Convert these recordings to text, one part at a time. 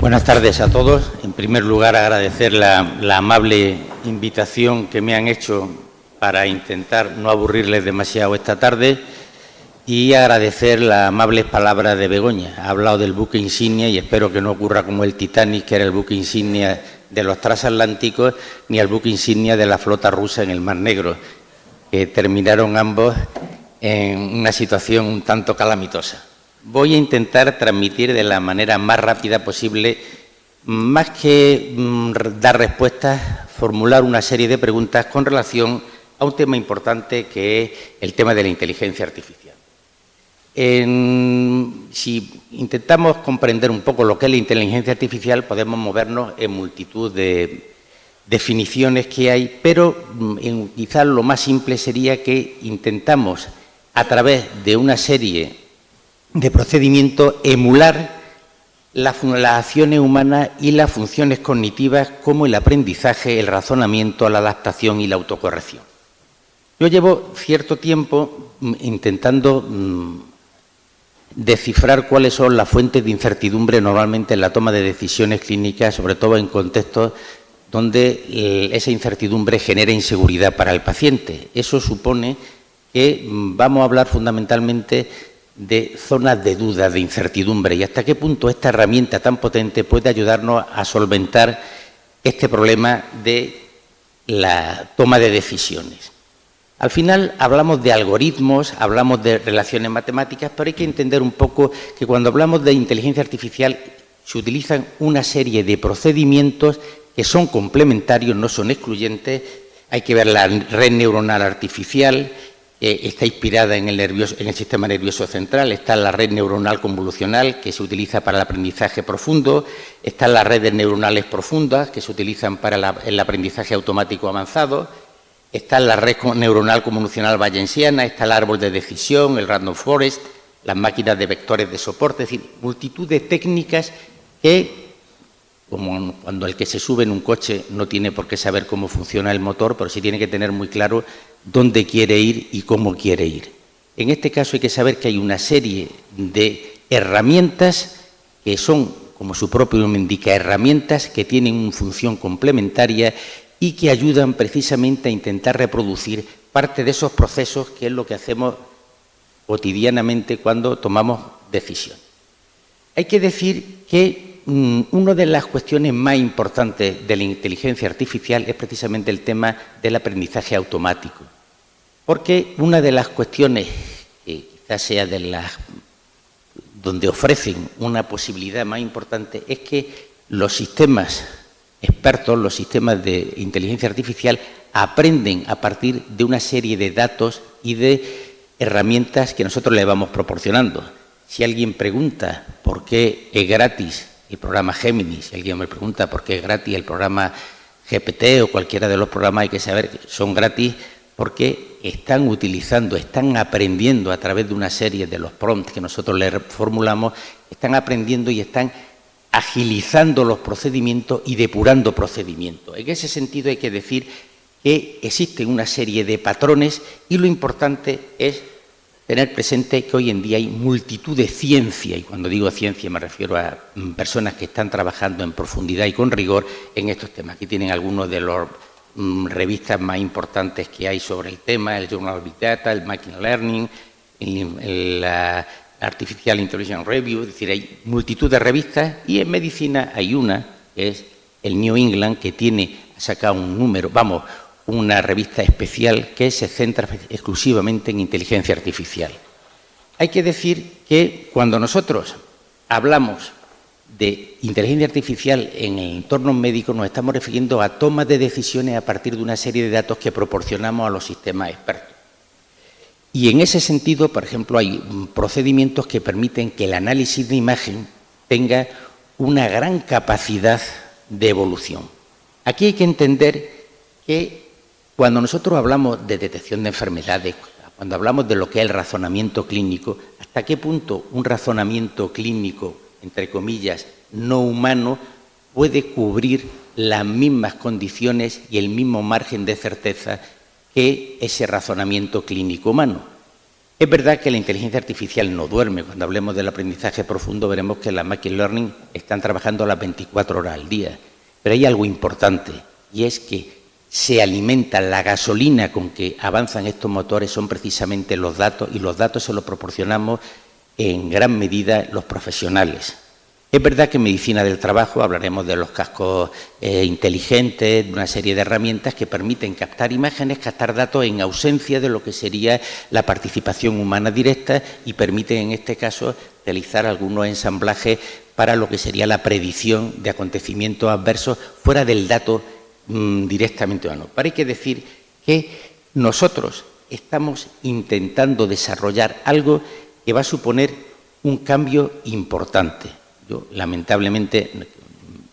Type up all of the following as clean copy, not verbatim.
Buenas tardes a todos. En primer lugar, agradecer la amable invitación que me han hecho para intentar no aburrirles demasiado esta tarde y agradecer las amables palabras de Begoña. Ha hablado del buque insignia y espero que no ocurra como el Titanic, que era el buque insignia de los transatlánticos, ni el buque insignia de la flota rusa en el Mar Negro, que terminaron ambos en una situación un tanto calamitosa. Voy a intentar transmitir de la manera más rápida posible, más que dar respuestas, formular una serie de preguntas con relación a un tema importante que es el tema de la inteligencia artificial. Si intentamos comprender un poco lo que es la inteligencia artificial, podemos movernos en multitud de definiciones que hay, pero quizás lo más simple sería que intentamos, a través de una serie de procedimientos, emular las acciones humanas y las funciones cognitivas como el aprendizaje, el razonamiento, la adaptación y la autocorrección. Yo llevo cierto tiempo intentando descifrar cuáles son las fuentes de incertidumbre normalmente en la toma de decisiones clínicas, sobre todo en contextos donde esa incertidumbre genera inseguridad para el paciente. Eso supone que vamos a hablar fundamentalmente de zonas de duda, de incertidumbre, y hasta qué punto esta herramienta tan potente puede ayudarnos a solventar este problema de la toma de decisiones. Al final hablamos de algoritmos, hablamos de relaciones matemáticas, pero hay que entender un poco que cuando hablamos de inteligencia artificial se utilizan una serie de procedimientos que son complementarios, no son excluyentes. Hay que ver la red neuronal artificial, está inspirada en el sistema nervioso central, está la red neuronal convolucional, que se utiliza para el aprendizaje profundo, están las redes neuronales profundas, que se utilizan para el aprendizaje automático avanzado, está la red neuronal convolucional bayesiana, está el árbol de decisión, el random forest, las máquinas de vectores de soporte, es decir, multitud de técnicas que, como cuando el que se sube en un coche no tiene por qué saber cómo funciona el motor, pero sí tiene que tener muy claro dónde quiere ir y cómo quiere ir. En este caso hay que saber que hay una serie de herramientas que son, como su propio nombre indica, herramientas que tienen una función complementaria y que ayudan precisamente a intentar reproducir parte de esos procesos, que es lo que hacemos cotidianamente cuando tomamos decisiones. Hay que decir que una de las cuestiones más importantes de la inteligencia artificial es precisamente el tema del aprendizaje automático, porque una de las cuestiones que quizás sea de las donde ofrecen una posibilidad más importante es que los sistemas expertos, los sistemas de inteligencia artificial, aprenden a partir de una serie de datos y de herramientas que nosotros le vamos proporcionando. Si alguien pregunta por qué es gratis el programa Gemini, si alguien me pregunta por qué es gratis el programa GPT o cualquiera de los programas, hay que saber que son gratis porque están utilizando, están aprendiendo a través de una serie de los prompts que nosotros les formulamos, están aprendiendo y están agilizando los procedimientos y depurando procedimientos. En ese sentido hay que decir que existen una serie de patrones y lo importante es tener presente que hoy en día hay multitud de ciencia, y cuando digo ciencia me refiero a personas que están trabajando en profundidad y con rigor en estos temas. Aquí tienen algunos de los revistas más importantes que hay sobre el tema, el Journal of Big Data, el Machine Learning, la Artificial Intelligence Review, es decir, hay multitud de revistas, y en medicina hay una, que es el New England, que ha sacado un número, una revista especial que se centra exclusivamente en inteligencia artificial. Hay que decir que cuando nosotros hablamos de inteligencia artificial en el entorno médico nos estamos refiriendo a tomas de decisiones a partir de una serie de datos que proporcionamos a los sistemas expertos. Y en ese sentido, por ejemplo, hay procedimientos que permiten que el análisis de imagen tenga una gran capacidad de evolución. Aquí hay que entender que cuando nosotros hablamos de detección de enfermedades, cuando hablamos de lo que es el razonamiento clínico, ¿hasta qué punto un razonamiento clínico, entre comillas, no humano, puede cubrir las mismas condiciones y el mismo margen de certeza que ese razonamiento clínico humano? Es verdad que la inteligencia artificial no duerme. Cuando hablemos del aprendizaje profundo veremos que las machine learning están trabajando las 24 horas al día. Pero hay algo importante, y es que se alimenta la gasolina con que avanzan estos motores son precisamente los datos, y los datos se los proporcionamos en gran medida los profesionales. Es verdad que en medicina del trabajo hablaremos de los cascos inteligentes, de una serie de herramientas que permiten captar imágenes, captar datos en ausencia de lo que sería la participación humana directa, y permiten en este caso realizar algunos ensamblajes para lo que sería la predicción de acontecimientos adversos fuera del dato directamente humano. Pero hay que decir que nosotros estamos intentando desarrollar algo que va a suponer un cambio importante. Yo, lamentablemente,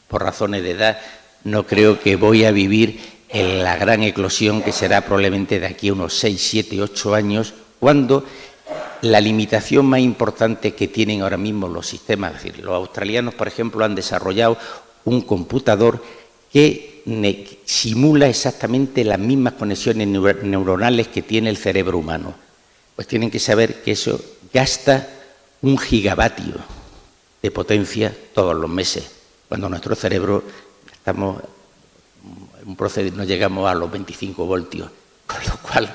por razones de edad, no creo que voy a vivir en la gran eclosión que será probablemente de aquí a unos 6, 7, 8 años, cuando la limitación más importante que tienen ahora mismo los sistemas, es decir, los australianos, por ejemplo, han desarrollado un computador que simula exactamente las mismas conexiones neuronales que tiene el cerebro humano. Pues tienen que saber que eso gasta 1 gigavatio de potencia todos los meses, cuando nuestro cerebro estamos en un proceso, no llegamos a los 25 voltios, con lo cual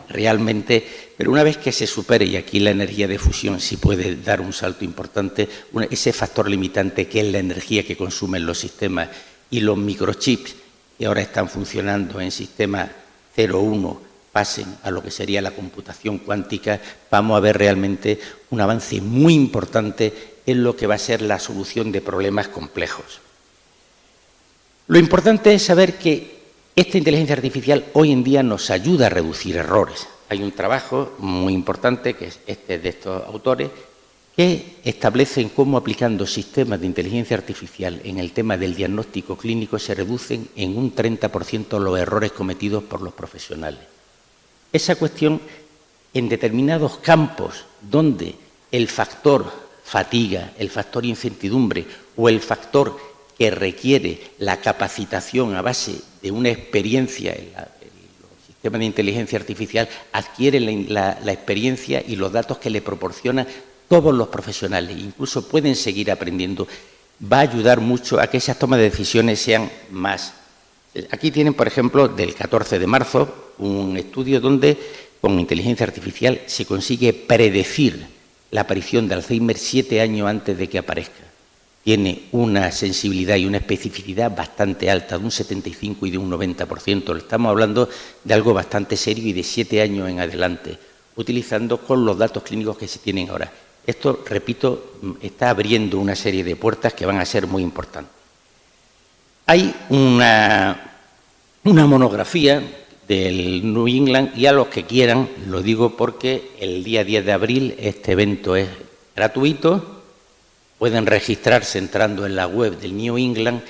realmente, pero una vez que se supere, y aquí la energía de fusión sí puede dar un salto importante, ese factor limitante que es la energía que consumen los sistemas, y los microchips que ahora están funcionando en sistemas 0,1 pasen a lo que sería la computación cuántica, vamos a ver realmente un avance muy importante en lo que va a ser la solución de problemas complejos. Lo importante es saber que esta inteligencia artificial hoy en día nos ayuda a reducir errores. Hay un trabajo muy importante, que es este de estos autores, que establecen cómo, aplicando sistemas de inteligencia artificial en el tema del diagnóstico clínico, se reducen en un 30% los errores cometidos por los profesionales. Esa cuestión, en determinados campos donde el factor fatiga, el factor incertidumbre o el factor que requiere la capacitación a base de una experiencia en los sistemas de inteligencia artificial, adquieren la experiencia y los datos que le proporcionan todos los profesionales, incluso pueden seguir aprendiendo, va a ayudar mucho a que esas tomas de decisiones sean más. Aquí tienen, por ejemplo, del 14 de marzo, un estudio donde con inteligencia artificial se consigue predecir la aparición de Alzheimer 7 años antes de que aparezca. Tiene una sensibilidad y una especificidad bastante alta, de un 75 y de un 90%. Estamos hablando de algo bastante serio y de 7 años en adelante, utilizando con los datos clínicos que se tienen ahora. Esto, repito, está abriendo una serie de puertas que van a ser muy importantes. Hay una monografía del New England, y a los que quieran, lo digo porque el día 10 de abril este evento es gratuito, pueden registrarse entrando en la web del New England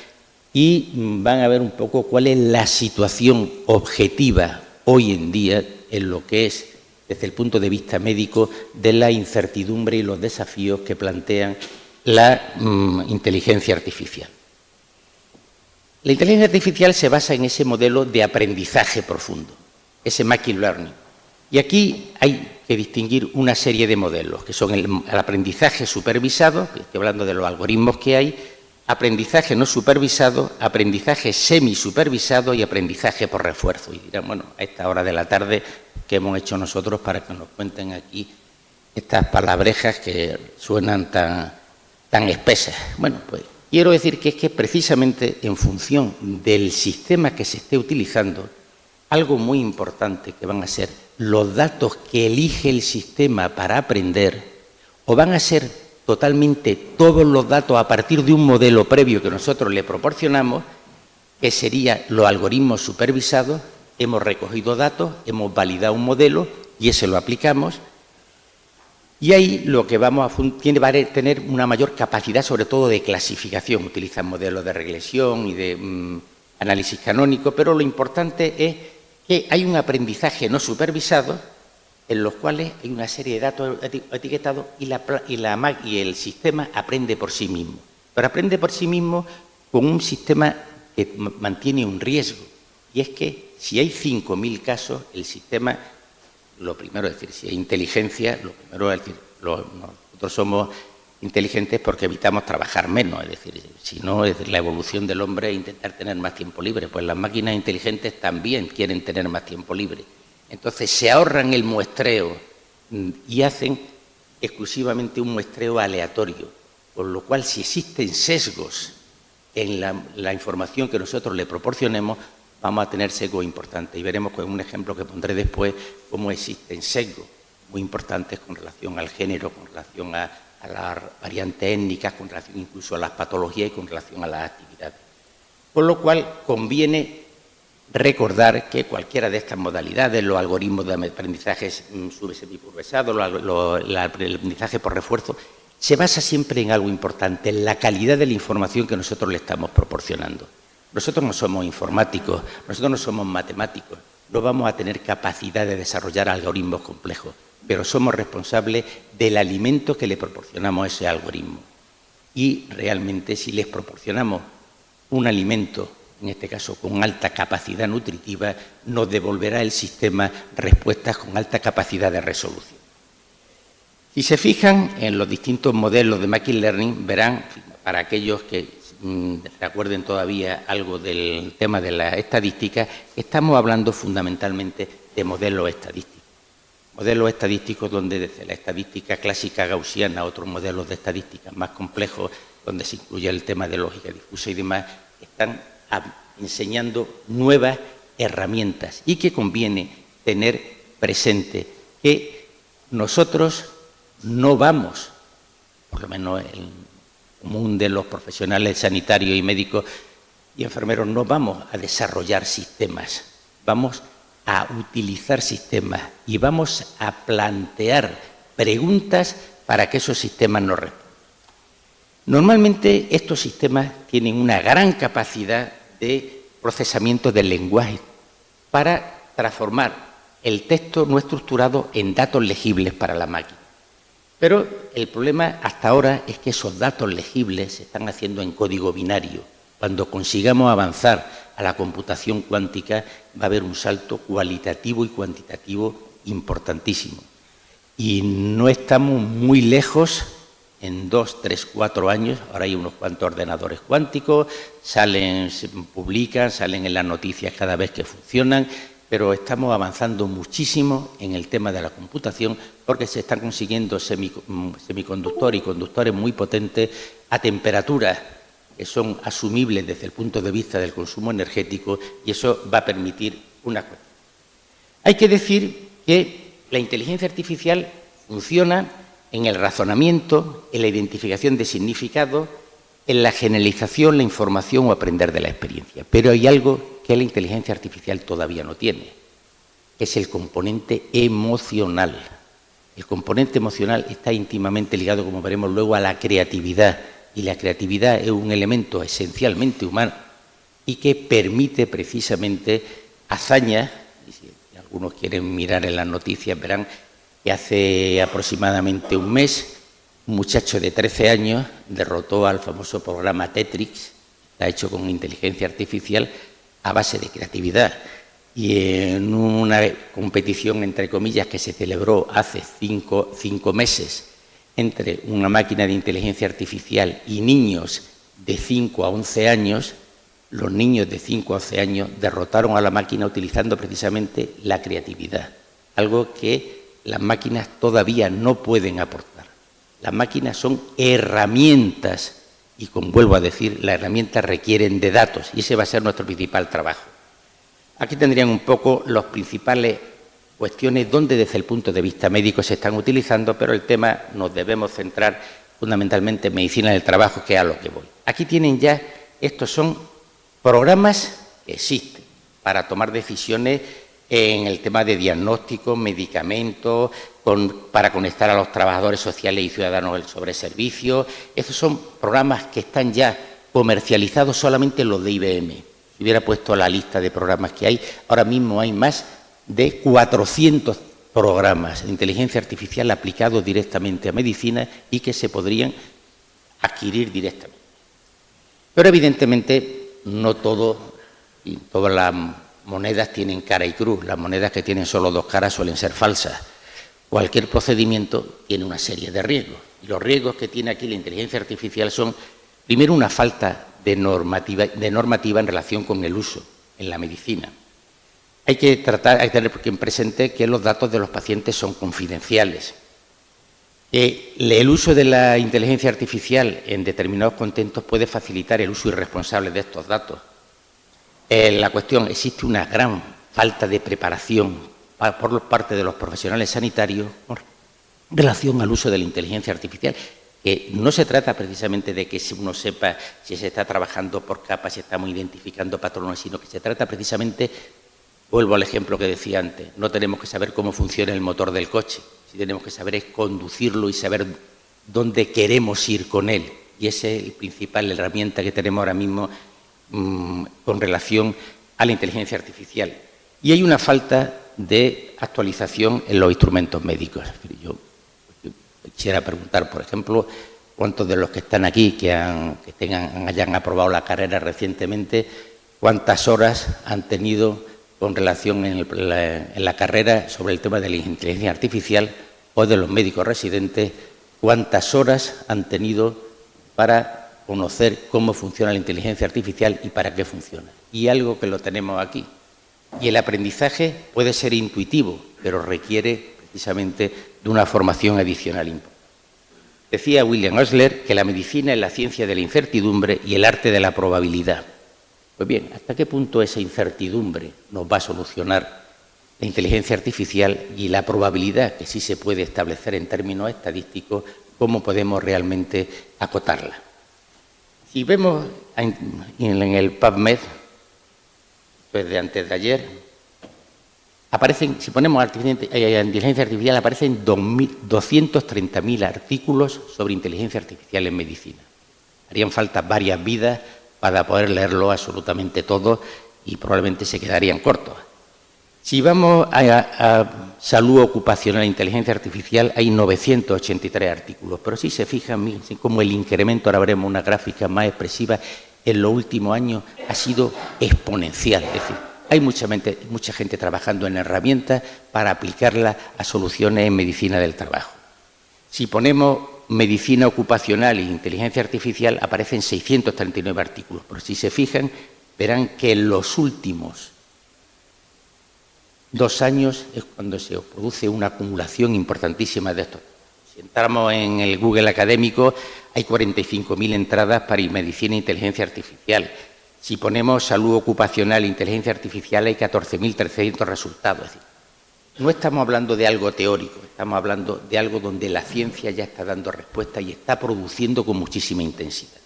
y van a ver un poco cuál es la situación objetiva hoy en día en lo que es, desde el punto de vista médico, de la incertidumbre y los desafíos que plantean la inteligencia artificial. La inteligencia artificial se basa en ese modelo de aprendizaje profundo, ese machine learning. Y aquí hay que distinguir una serie de modelos, que son el aprendizaje supervisado, que estoy hablando de los algoritmos que hay, aprendizaje no supervisado, aprendizaje semisupervisado y aprendizaje por refuerzo. Y dirán, bueno, a esta hora de la tarde, ¿qué hemos hecho nosotros para que nos cuenten aquí estas palabrejas que suenan tan espesas? Bueno, pues quiero decir que es que precisamente en función del sistema que se esté utilizando, algo muy importante que van a ser los datos que elige el sistema para aprender, o van a ser totalmente todos los datos a partir de un modelo previo que nosotros le proporcionamos, que serían los algoritmos supervisados. Hemos recogido datos, hemos validado un modelo y ese lo aplicamos. Y ahí lo que vamos a tener una mayor capacidad, sobre todo de clasificación. Utilizan modelos de regresión y de análisis canónico, pero lo importante es que hay un aprendizaje no supervisado en los cuales hay una serie de datos etiquetados y el sistema aprende por sí mismo. Pero aprende por sí mismo con un sistema que mantiene un riesgo, y es que si hay 5.000 casos, el sistema lo primero es decir, si hay inteligencia, lo primero es decir, nosotros somos inteligentes porque evitamos trabajar menos, es decir, si no, es la evolución del hombre es intentar tener más tiempo libre, pues las máquinas inteligentes también quieren tener más tiempo libre. Entonces se ahorran el muestreo y hacen exclusivamente un muestreo aleatorio, con lo cual si existen sesgos en la información que nosotros le proporcionemos, vamos a tener sesgos importantes. Y veremos con un ejemplo que pondré después cómo existen sesgos muy importantes con relación al género, con relación a las variantes étnicas, con relación incluso a las patologías y con relación a las actividades. Con lo cual conviene recordar que cualquiera de estas modalidades, los algoritmos de aprendizaje semipurvesado, el aprendizaje por refuerzo, se basa siempre en algo importante, en la calidad de la información que nosotros le estamos proporcionando. Nosotros no somos informáticos, nosotros no somos matemáticos, no vamos a tener capacidad de desarrollar algoritmos complejos, pero somos responsables del alimento que le proporcionamos a ese algoritmo. Y realmente si les proporcionamos un alimento, en este caso con alta capacidad nutritiva, nos devolverá el sistema respuestas con alta capacidad de resolución. Si se fijan en los distintos modelos de Machine Learning, verán, para aquellos que recuerden todavía algo del tema de la estadística, estamos hablando fundamentalmente de modelos estadísticos. Modelos estadísticos donde desde la estadística clásica gaussiana a otros modelos de estadística más complejos, donde se incluye el tema de lógica difusa y demás, están enseñando nuevas herramientas y que conviene tener presente que nosotros no vamos, por lo menos el común de los profesionales sanitarios y médicos y enfermeros, no vamos a desarrollar sistemas, vamos a utilizar sistemas y vamos a plantear preguntas para que esos sistemas nos respondan. Normalmente estos sistemas tienen una gran capacidad de procesamiento del lenguaje para transformar el texto no estructurado en datos legibles para la máquina. Pero el problema hasta ahora es que esos datos legibles se están haciendo en código binario. Cuando consigamos avanzar a la computación cuántica va a haber un salto cualitativo y cuantitativo importantísimo. Y no estamos muy lejos, en 2, 3, 4 años, ahora hay unos cuantos ordenadores cuánticos, salen, se publican, salen en las noticias cada vez que funcionan, pero estamos avanzando muchísimo en el tema de la computación porque se están consiguiendo semiconductores y conductores muy potentes a temperaturas que son asumibles desde el punto de vista del consumo energético y eso va a permitir una cosa. Hay que decir que la inteligencia artificial funciona en el razonamiento, en la identificación de significado, en la generalización, la información o aprender de la experiencia. Pero hay algo que la inteligencia artificial todavía no tiene, que es el componente emocional. El componente emocional está íntimamente ligado, como veremos luego, a la creatividad. Y la creatividad es un elemento esencialmente humano y que permite precisamente hazañas. Y si algunos quieren mirar en las noticias, verán que hace aproximadamente un mes un muchacho de 13 años derrotó al famoso programa Tetris, está hecho con inteligencia artificial a base de creatividad. Y en una competición, entre comillas, que se celebró hace cinco meses entre una máquina de inteligencia artificial y niños de 5 a 11 años, los niños de 5 a 11 años derrotaron a la máquina utilizando precisamente la creatividad, algo que las máquinas todavía no pueden aportar. Las máquinas son herramientas y, como vuelvo a decir, las herramientas requieren de datos y ese va a ser nuestro principal trabajo. Aquí tendrían un poco las principales cuestiones donde desde el punto de vista médico se están utilizando, pero el tema nos debemos centrar fundamentalmente en medicina del trabajo, que es a lo que voy. Aquí tienen ya, estos son programas que existen para tomar decisiones en el tema de diagnóstico, medicamentos, para conectar a los trabajadores sociales y ciudadanos sobre servicios. Estos son programas que están ya comercializados solamente los de IBM. Si hubiera puesto la lista de programas que hay, ahora mismo hay más de 400 programas de inteligencia artificial aplicados directamente a medicina y que se podrían adquirir directamente. Pero evidentemente no todo, y todas monedas tienen cara y cruz. Las monedas que tienen solo dos caras suelen ser falsas. Cualquier procedimiento tiene una serie de riesgos. Y los riesgos que tiene aquí la inteligencia artificial son, primero, una falta de normativa en relación con el uso en la medicina. Hay que tener en presente que los datos de los pacientes son confidenciales. El uso de la inteligencia artificial en determinados contextos puede facilitar el uso irresponsable de estos datos. La cuestión, existe una gran falta de preparación por parte de los profesionales sanitarios en relación al uso de la inteligencia artificial, que no se trata precisamente de que uno sepa si se está trabajando por capas, si estamos identificando patrones, sino que se trata precisamente, vuelvo al ejemplo que decía antes, no tenemos que saber cómo funciona el motor del coche, si tenemos que saber es conducirlo y saber dónde queremos ir con él. Y esa es la principal herramienta que tenemos ahora mismo con relación a la inteligencia artificial. Y hay una falta de actualización en los instrumentos médicos. Yo quisiera preguntar, por ejemplo, cuántos de los que están aquí, que hayan aprobado la carrera recientemente, cuántas horas han tenido con relación en la carrera sobre el tema de la inteligencia artificial, o de los médicos residentes, cuántas horas han tenido para conocer cómo funciona la inteligencia artificial y para qué funciona. Y algo que lo tenemos aquí. Y el aprendizaje puede ser intuitivo, pero requiere precisamente de una formación adicional importante. Decía William Osler que la medicina es la ciencia de la incertidumbre y el arte de la probabilidad. Pues bien, ¿hasta qué punto esa incertidumbre nos va a solucionar la inteligencia artificial y la probabilidad que sí se puede establecer en términos estadísticos, cómo podemos realmente acotarla? Si vemos en el PubMed, de antes de ayer, aparecen, si ponemos inteligencia artificial, aparecen 230.000 artículos sobre inteligencia artificial en medicina. Harían falta varias vidas para poder leerlo absolutamente todo y probablemente se quedarían cortos. Si vamos a salud ocupacional e inteligencia artificial, hay 983 artículos, pero si se fijan como el incremento, ahora veremos una gráfica más expresiva, en los últimos años ha sido exponencial. Es decir, hay mucha gente trabajando en herramientas para aplicarla a soluciones en medicina del trabajo. Si ponemos medicina ocupacional e inteligencia artificial, aparecen 639 artículos, pero si se fijan, verán que en los últimos 2 años es cuando se produce una acumulación importantísima de estos. Si entramos en el Google académico, hay 45.000 entradas para medicina e inteligencia artificial. Si ponemos salud ocupacional e inteligencia artificial, hay 14.300 resultados. Es decir, no estamos hablando de algo teórico, estamos hablando de algo donde la ciencia ya está dando respuesta y está produciendo con muchísima intensidad.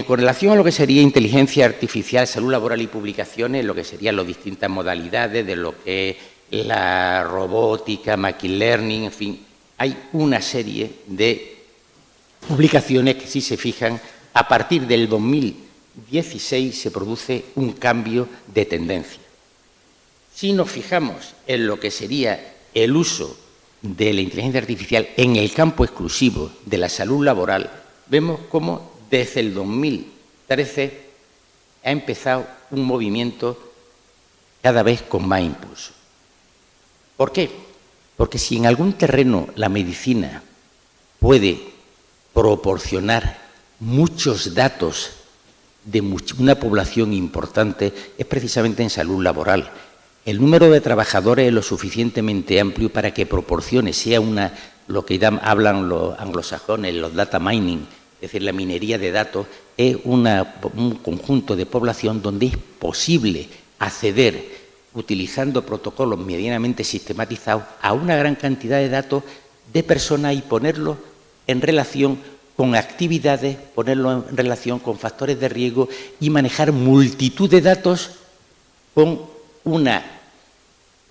Con relación a lo que sería inteligencia artificial, salud laboral y publicaciones, lo que serían las distintas modalidades de lo que es la robótica, machine learning, en fin, hay una serie de publicaciones que, si se fijan, a partir del 2016 se produce un cambio de tendencia. Si nos fijamos en lo que sería el uso de la inteligencia artificial en el campo exclusivo de la salud laboral, vemos cómo desde el 2013 ha empezado un movimiento cada vez con más impulso. ¿Por qué? Porque si en algún terreno la medicina puede proporcionar muchos datos de una población importante, es precisamente en salud laboral. El número de trabajadores es lo suficientemente amplio para que proporcione, sea lo que hablan los anglosajones, los data mining, es decir, la minería de datos, es un conjunto de población donde es posible acceder, utilizando protocolos medianamente sistematizados, a una gran cantidad de datos de personas y ponerlos en relación con actividades, ponerlos en relación con factores de riesgo y manejar multitud de datos con una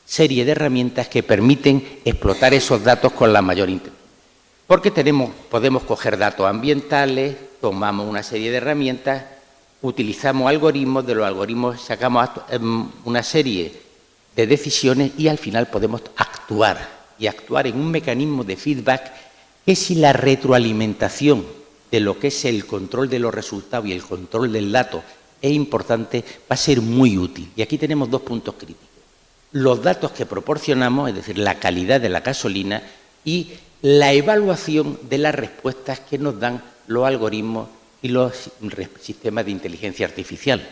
serie de herramientas que permiten explotar esos datos con la mayor intensidad. Porque podemos coger datos ambientales, tomamos una serie de herramientas, utilizamos algoritmos, de los algoritmos sacamos una serie de decisiones y al final podemos actuar en un mecanismo de feedback que, si la retroalimentación de lo que es el control de los resultados y el control del dato es importante, va a ser muy útil. Y aquí tenemos dos puntos críticos. Los datos que proporcionamos, es decir, la calidad de la gasolina y la evaluación de las respuestas que nos dan los algoritmos y los sistemas de inteligencia artificial.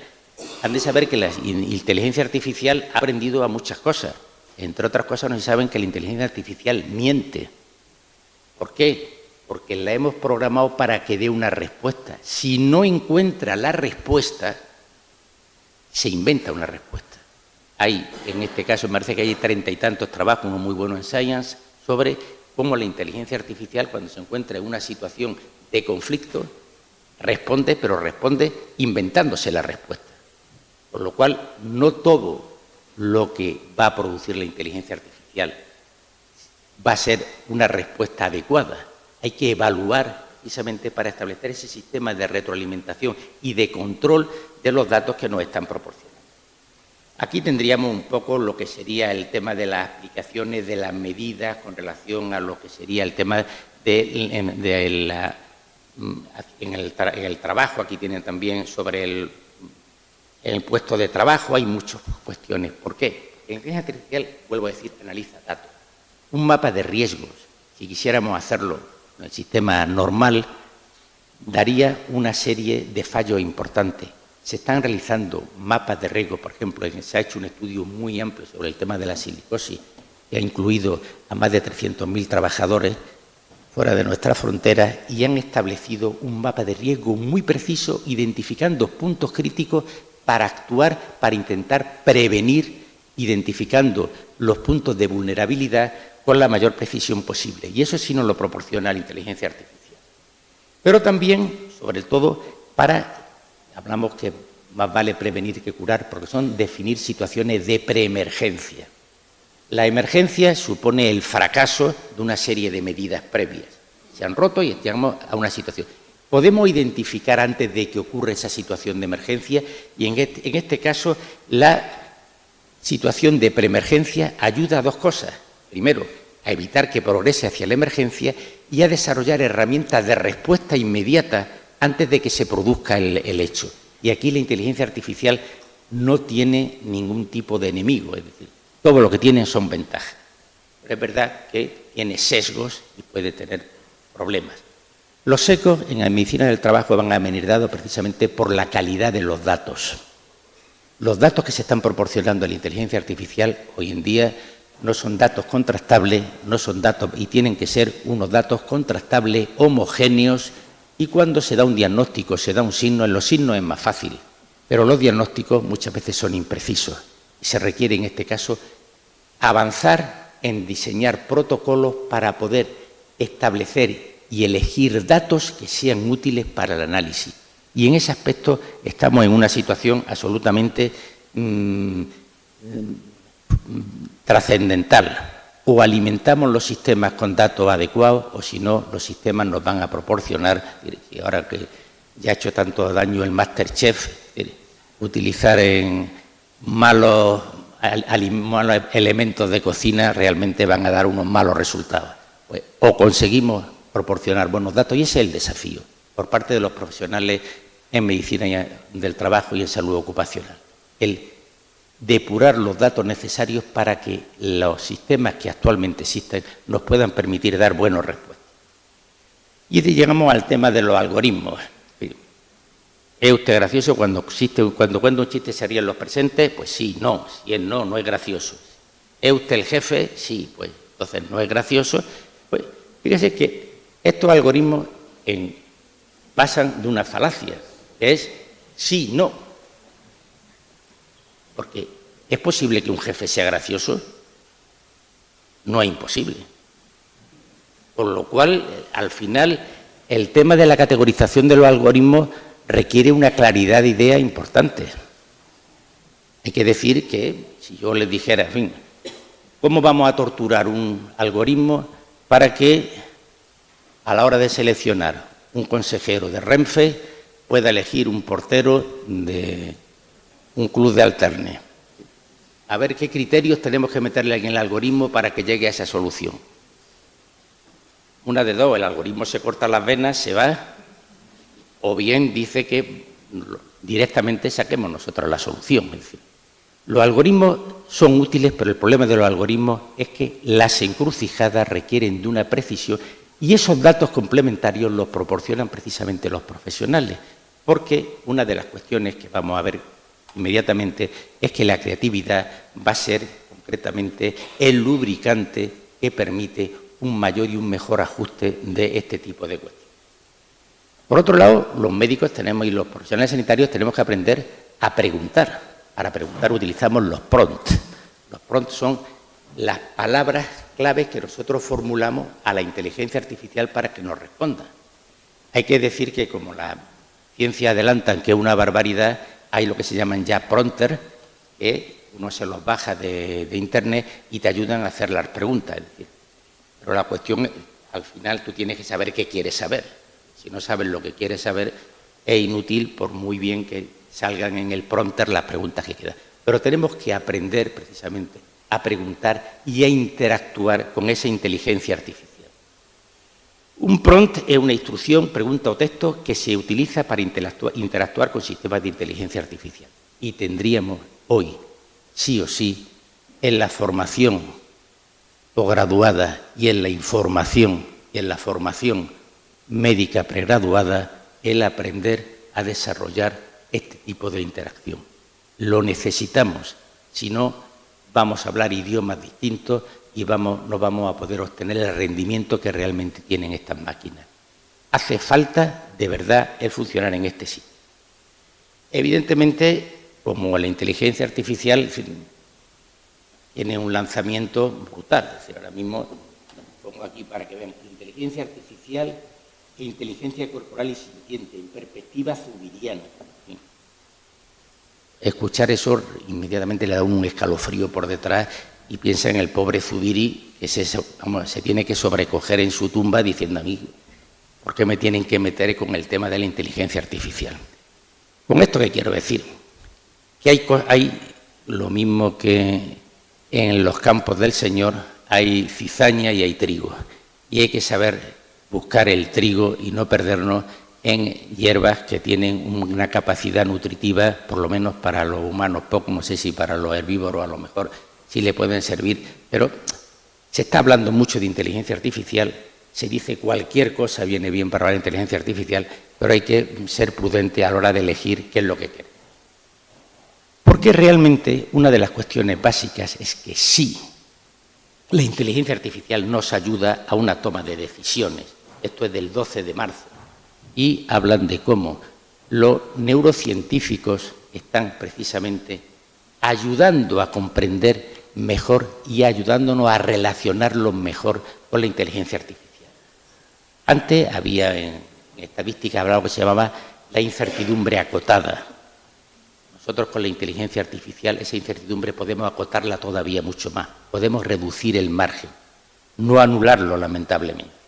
Han de saber que la inteligencia artificial ha aprendido a muchas cosas. Entre otras cosas, no se saben que la inteligencia artificial miente. ¿Por qué? Porque la hemos programado para que dé una respuesta. Si no encuentra la respuesta, se inventa una respuesta. Hay, en este caso, me parece que hay 30 y tantos trabajos, uno muy bueno en Science, sobre cómo la inteligencia artificial, cuando se encuentra en una situación de conflicto, responde, pero responde inventándose la respuesta. Por lo cual, no todo lo que va a producir la inteligencia artificial va a ser una respuesta adecuada. Hay que evaluar precisamente para establecer ese sistema de retroalimentación y de control de los datos que nos están proporcionando. Aquí tendríamos un poco lo que sería el tema de las aplicaciones de las medidas con relación a lo que sería el tema en el trabajo. Aquí tienen también sobre el puesto de trabajo, hay muchas cuestiones. ¿Por qué? La inteligencia artificial, vuelvo a decir, analiza datos. Un mapa de riesgos, si quisiéramos hacerlo en el sistema normal, daría una serie de fallos importantes. Se están realizando mapas de riesgo, por ejemplo, se ha hecho un estudio muy amplio sobre el tema de la silicosis, que ha incluido a más de 300.000 trabajadores fuera de nuestras fronteras y han establecido un mapa de riesgo muy preciso, identificando puntos críticos para actuar, para intentar prevenir, identificando los puntos de vulnerabilidad con la mayor precisión posible. Y eso sí nos lo proporciona la inteligencia artificial. Pero también, sobre todo, hablamos que más vale prevenir que curar, porque son definir situaciones de preemergencia. La emergencia supone el fracaso de una serie de medidas previas. Se han roto y llegamos a una situación. Podemos identificar antes de que ocurra esa situación de emergencia y en este caso la situación de preemergencia ayuda a dos cosas. Primero, a evitar que progrese hacia la emergencia y a desarrollar herramientas de respuesta inmediata antes de que se produzca el hecho. Y aquí la inteligencia artificial no tiene ningún tipo de enemigo, es decir, todo lo que tienen son ventajas. Pero es verdad que tiene sesgos y puede tener problemas. Los sesgos en la medicina del trabajo van a venir dados precisamente por la calidad de los datos. Los datos que se están proporcionando a la inteligencia artificial hoy en día no son datos contrastables, no son datos y tienen que ser unos datos contrastables, homogéneos, y cuando se da un diagnóstico, se da un signo, en los signos es más fácil, pero los diagnósticos muchas veces son imprecisos y se requiere en este caso avanzar en diseñar protocolos para poder establecer y elegir datos que sean útiles para el análisis. Y en ese aspecto estamos en una situación absolutamente trascendental. O alimentamos los sistemas con datos adecuados o si no, los sistemas nos van a proporcionar, y ahora que ya ha hecho tanto daño el MasterChef, utilizar en malos elementos de cocina realmente van a dar unos malos resultados. Pues, o conseguimos proporcionar buenos datos y ese es el desafío por parte de los profesionales en medicina del trabajo y en salud ocupacional. El depurar los datos necesarios para que los sistemas que actualmente existen nos puedan permitir dar buenas respuestas. Y llegamos al tema de los algoritmos. ¿Es usted gracioso cuando cuenta un chiste se ríen los presentes? Pues sí, no. Si es no es gracioso. ¿Es usted el jefe? Sí, pues entonces no es gracioso. Pues fíjese que estos algoritmos pasan de una falacia, que es sí, no. Porque ¿es posible que un jefe sea gracioso? No es imposible. Por lo cual, al final, el tema de la categorización de los algoritmos requiere una claridad de idea importante. Hay que decir que, si yo les dijera, en fin, ¿cómo vamos a torturar un algoritmo para que, a la hora de seleccionar un consejero de Renfe, pueda elegir un portero de un club de alterne? A ver qué criterios tenemos que meterle en el algoritmo para que llegue a esa solución. Una de dos, el algoritmo se corta las venas, se va, o bien dice que directamente saquemos nosotros la solución. Es decir, los algoritmos son útiles, pero el problema de los algoritmos es que las encrucijadas requieren de una precisión y esos datos complementarios los proporcionan precisamente los profesionales, porque una de las cuestiones que vamos a ver inmediatamente es que la creatividad va a ser concretamente el lubricante que permite un mayor y un mejor ajuste de este tipo de cuestiones. Por otro lado, los médicos tenemos y los profesionales sanitarios tenemos que aprender a preguntar. Para preguntar utilizamos los prompts. Los prompts son las palabras claves que nosotros formulamos a la inteligencia artificial para que nos responda. Hay que decir que como la ciencia adelantan que es una barbaridad, hay lo que se llaman ya prompters, que uno se los baja de internet y te ayudan a hacer las preguntas. Es decir, pero la cuestión, al final, tú tienes que saber qué quieres saber. Si no sabes lo que quieres saber, es inútil, por muy bien que salgan en el prompter las preguntas que quedan. Pero tenemos que aprender, precisamente, a preguntar y a interactuar con esa inteligencia artificial. Un prompt es una instrucción, pregunta o texto que se utiliza para interactuar con sistemas de inteligencia artificial. Y tendríamos hoy, sí o sí, en la formación posgraduada y en la información y en la formación médica pregraduada, el aprender a desarrollar este tipo de interacción. Lo necesitamos, si no vamos a hablar idiomas distintos y no vamos a poder obtener el rendimiento que realmente tienen estas máquinas. Hace falta, de verdad, el funcionar en este sitio. Evidentemente, como la inteligencia artificial tiene un lanzamiento brutal. Es decir, ahora mismo, lo pongo aquí para que vean, inteligencia artificial e inteligencia corporal y sintiente, en perspectiva zubiriana. Escuchar eso inmediatamente le da un escalofrío por detrás y piensa en el pobre Zubiri que se tiene que sobrecoger en su tumba diciendo a mí, ¿por qué me tienen que meter con el tema de la inteligencia artificial? Con esto, ¿qué quiero decir? Que hay lo mismo que en los campos del Señor, hay cizaña y hay trigo. Y hay que saber buscar el trigo y no perdernos en hierbas que tienen una capacidad nutritiva, por lo menos para los humanos, poco, no sé si para los herbívoros a lo mejor sí le pueden servir, pero se está hablando mucho de inteligencia artificial, se dice cualquier cosa viene bien para la inteligencia artificial, pero hay que ser prudente a la hora de elegir qué es lo que queremos. Porque realmente una de las cuestiones básicas es que sí, la inteligencia artificial nos ayuda a una toma de decisiones. Esto es del 12 de marzo. Y hablan de cómo los neurocientíficos están precisamente ayudando a comprender mejor y ayudándonos a relacionarlos mejor con la inteligencia artificial. Antes había en estadística algo que se llamaba la incertidumbre acotada. Nosotros con la inteligencia artificial esa incertidumbre podemos acotarla todavía mucho más, podemos reducir el margen, no anularlo lamentablemente.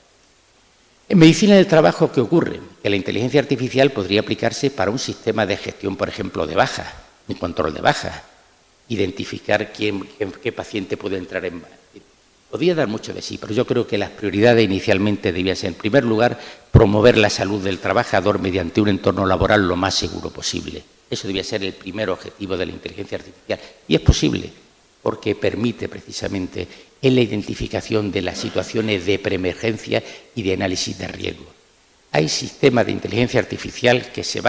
En medicina del trabajo, ¿qué ocurre? Que la inteligencia artificial podría aplicarse para un sistema de gestión, por ejemplo, de bajas, un control de bajas, identificar qué paciente puede entrar en... Podría dar mucho de sí, pero yo creo que las prioridades inicialmente debían ser, en primer lugar, promover la salud del trabajador mediante un entorno laboral lo más seguro posible. Eso debía ser el primer objetivo de la inteligencia artificial. Y es posible, porque permite precisamente en la identificación de las situaciones de preemergencia y de análisis de riesgo. Hay sistemas de inteligencia artificial que se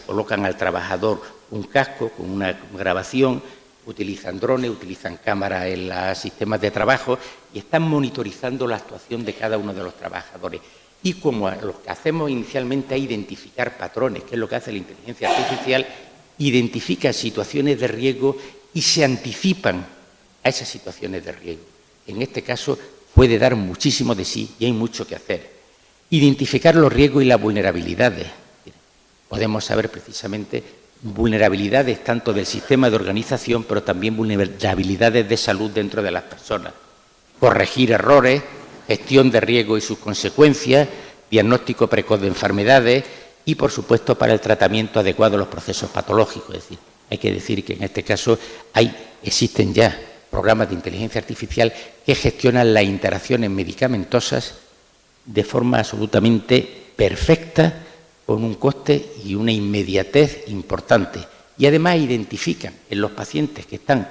colocan al trabajador un casco con una grabación, utilizan drones, utilizan cámaras en los sistemas de trabajo y están monitorizando la actuación de cada uno de los trabajadores. Y como lo que hacemos inicialmente es identificar patrones, que es lo que hace la inteligencia artificial, identifica situaciones de riesgo y se anticipan a esas situaciones de riesgo. En este caso puede dar muchísimo de sí y hay mucho que hacer. Identificar los riesgos y las vulnerabilidades. Podemos saber precisamente vulnerabilidades tanto del sistema de organización, pero también vulnerabilidades de salud dentro de las personas. Corregir errores, gestión de riesgo y sus consecuencias, diagnóstico precoz de enfermedades y, por supuesto, para el tratamiento adecuado de los procesos patológicos. Es decir, hay que decir que en este caso existen ya programas de inteligencia artificial que gestionan las interacciones medicamentosas de forma absolutamente perfecta con un coste y una inmediatez importante. Y además identifican en los pacientes que están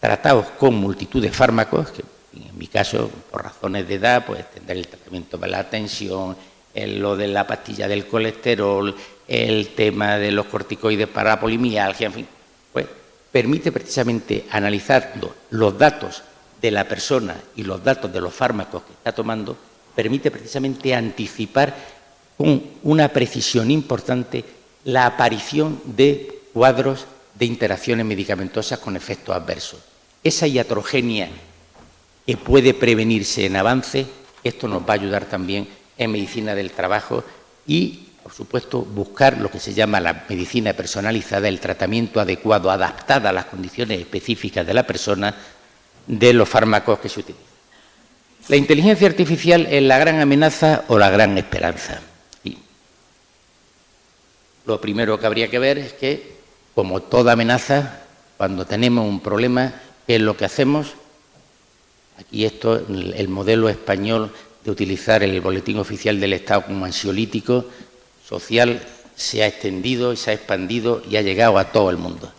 tratados con multitud de fármacos, que en mi caso, por razones de edad, pues tendré el tratamiento para la tensión, lo de la pastilla del colesterol, el tema de los corticoides para la polimialgia, en fin, pues permite precisamente analizar los datos de la persona y los datos de los fármacos que está tomando, permite precisamente anticipar con una precisión importante la aparición de cuadros de interacciones medicamentosas con efectos adversos. Esa iatrogenia que puede prevenirse en avance, esto nos va a ayudar también en medicina del trabajo y, por supuesto, buscar lo que se llama la medicina personalizada, el tratamiento adecuado, adaptado a las condiciones específicas de la persona, de los fármacos que se utilizan. La inteligencia artificial es la gran amenaza o la gran esperanza. Y lo primero que habría que ver es que, como toda amenaza, cuando tenemos un problema, ¿qué es lo que hacemos? Aquí esto, el modelo español de utilizar el boletín oficial del Estado como ansiolítico social se ha extendido y se ha expandido y ha llegado a todo el mundo.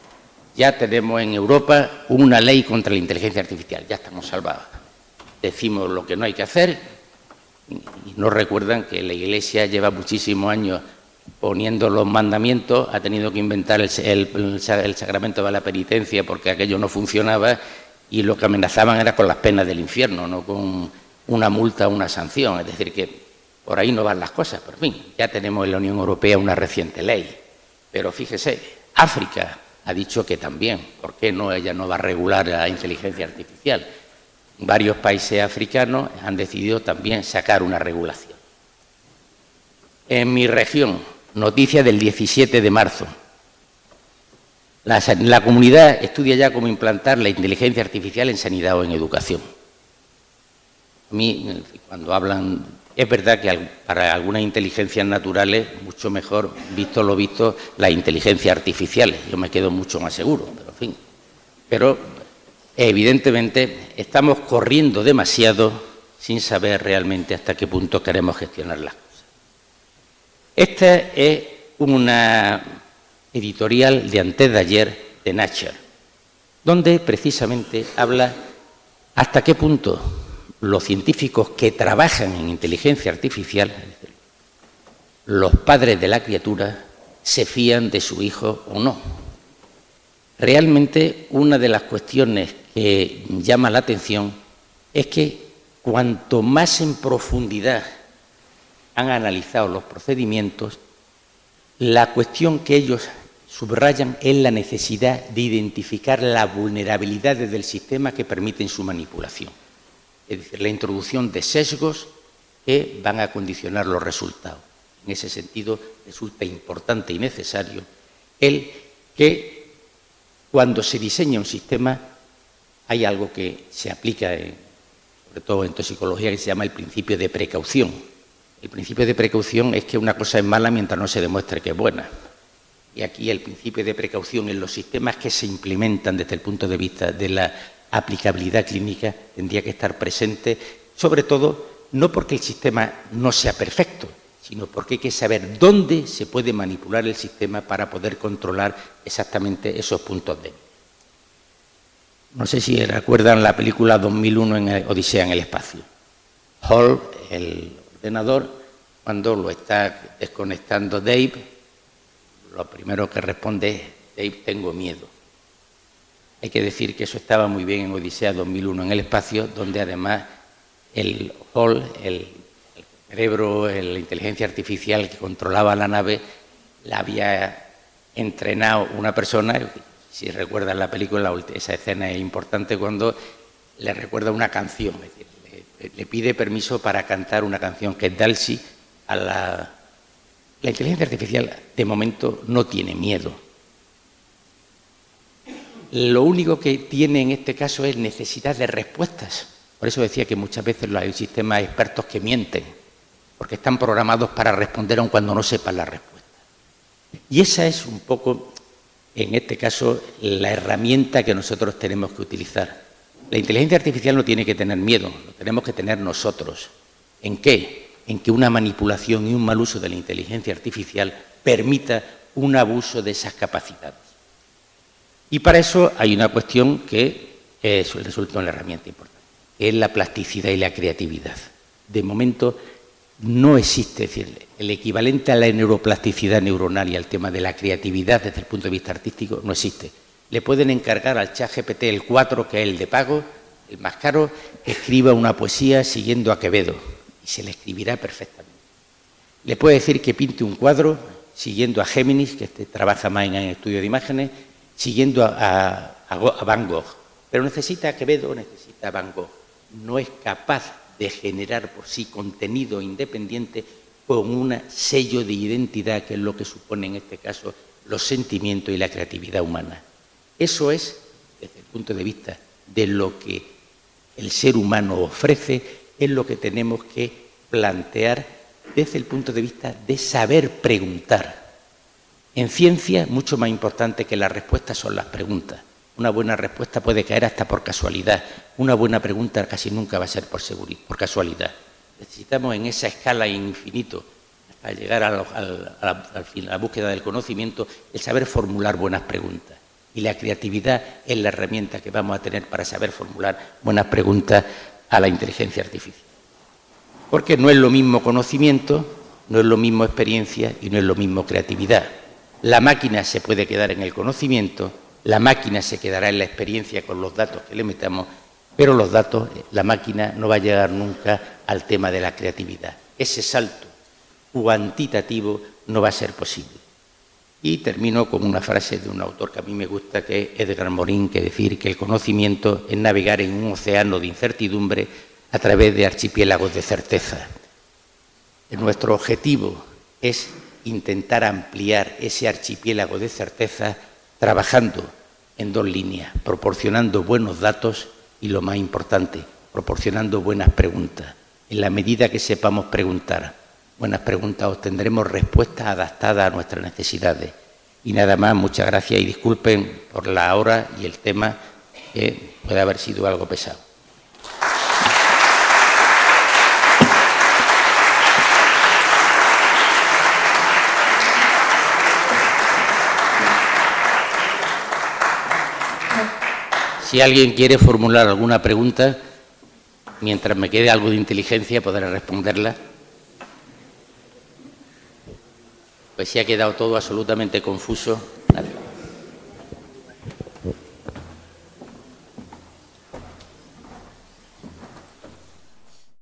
Ya tenemos en Europa una ley contra la inteligencia artificial, ya estamos salvados. Decimos lo que no hay que hacer y nos recuerdan que la Iglesia lleva muchísimos años poniendo los mandamientos, ha tenido que inventar el sacramento de la penitencia porque aquello no funcionaba y lo que amenazaban era con las penas del infierno, no con una multa o una sanción. Es decir, que por ahí no van las cosas. Pero, en fin, ya tenemos en la Unión Europea una reciente ley. Pero fíjese, África ha dicho que también, ¿por qué no? Ella no va a regular la inteligencia artificial. Varios países africanos han decidido también sacar una regulación. En mi región, noticia del 17 de marzo. La comunidad estudia ya cómo implantar la inteligencia artificial en sanidad o en educación. A mí, cuando hablan, es verdad que para algunas inteligencias naturales, mucho mejor, visto lo visto, las inteligencias artificiales. Yo me quedo mucho más seguro, pero en fin. Pero, evidentemente, estamos corriendo demasiado sin saber realmente hasta qué punto queremos gestionar las cosas. Esta es una editorial de antes de ayer de Nature, donde precisamente habla hasta qué punto los científicos que trabajan en inteligencia artificial, los padres de la criatura, se fían de su hijo o no. Realmente una de las cuestiones que llama la atención es que cuanto más en profundidad han analizado los procedimientos, la cuestión que ellos subrayan es la necesidad de identificar las vulnerabilidades del sistema que permiten su manipulación. Es decir, la introducción de sesgos que van a condicionar los resultados. En ese sentido, resulta importante y necesario el que cuando se diseña un sistema hay algo que se aplica, sobre todo en toxicología, que se llama el principio de precaución. El principio de precaución es que una cosa es mala mientras no se demuestre que es buena. Y aquí el principio de precaución en los sistemas que se implementan desde el punto de vista de la aplicabilidad clínica tendría que estar presente, sobre todo no porque el sistema no sea perfecto, sino porque hay que saber dónde se puede manipular el sistema para poder controlar exactamente esos puntos débiles. No sé si recuerdan la película 2001 en Odisea en el espacio. Hall, el ordenador, cuando lo está desconectando Dave, lo primero que responde es: Dave, tengo miedo. Hay que decir que eso estaba muy bien en Odisea 2001 en el espacio, donde además el Hall, el cerebro, la inteligencia artificial que controlaba la nave, la había entrenado una persona. Si recuerdan la película, esa escena es importante cuando le recuerda una canción, es decir, le pide permiso para cantar una canción que es Dalsy a la inteligencia artificial. De momento no tiene miedo. Lo único que tiene en este caso es necesidad de respuestas. Por eso decía que muchas veces hay sistemas expertos que mienten, porque están programados para responder aun cuando no sepan la respuesta. Y esa es un poco, en este caso, la herramienta que nosotros tenemos que utilizar. La inteligencia artificial no tiene que tener miedo, lo tenemos que tener nosotros. ¿En qué? en que una manipulación y un mal uso de la inteligencia artificial permita un abuso de esas capacidades. Y para eso hay una cuestión que resulta una herramienta importante, que es la plasticidad y la creatividad. De momento no existe, es decir, el equivalente a la neuroplasticidad neuronal y al tema de la creatividad desde el punto de vista artístico no existe. Le pueden encargar al ChatGPT el 4, que es el de pago, el más caro, que escriba una poesía siguiendo a Quevedo y se le escribirá perfectamente. Le puede decir que pinte un cuadro siguiendo a Géminis, que trabaja más en el estudio de imágenes, siguiendo a Van Gogh. Pero necesita a Quevedo, necesita a Van Gogh. No es capaz de generar por sí contenido independiente con un sello de identidad, que es lo que supone en este caso los sentimientos y la creatividad humana. Eso es, desde el punto de vista de lo que el ser humano ofrece, es lo que tenemos que plantear desde el punto de vista de saber preguntar. En ciencia, mucho más importante que las respuestas son las preguntas. Una buena respuesta puede caer hasta por casualidad. Una buena pregunta casi nunca va a ser por casualidad. Necesitamos en esa escala infinito, al llegar a la búsqueda del conocimiento, el saber formular buenas preguntas. Y la creatividad es la herramienta que vamos a tener para saber formular buenas preguntas a la inteligencia artificial. Porque no es lo mismo conocimiento, no es lo mismo experiencia y no es lo mismo creatividad. La máquina se puede quedar en el conocimiento, la máquina se quedará en la experiencia con los datos que le metamos, pero los datos, la máquina no va a llegar nunca al tema de la creatividad. Ese salto cuantitativo no va a ser posible. Y termino con una frase de un autor que a mí me gusta, que es Edgar Morin, que decir que el conocimiento es navegar en un océano de incertidumbre a través de archipiélagos de certeza. Nuestro objetivo es intentar ampliar ese archipiélago de certeza trabajando en dos líneas, proporcionando buenos datos y, lo más importante, proporcionando buenas preguntas. En la medida que sepamos preguntar buenas preguntas, obtendremos respuestas adaptadas a nuestras necesidades. Y nada más, muchas gracias y disculpen por la hora y el tema, que puede haber sido algo pesado. Si alguien quiere formular alguna pregunta, mientras me quede algo de inteligencia, podré responderla. Pues si ha quedado todo absolutamente confuso. Vale.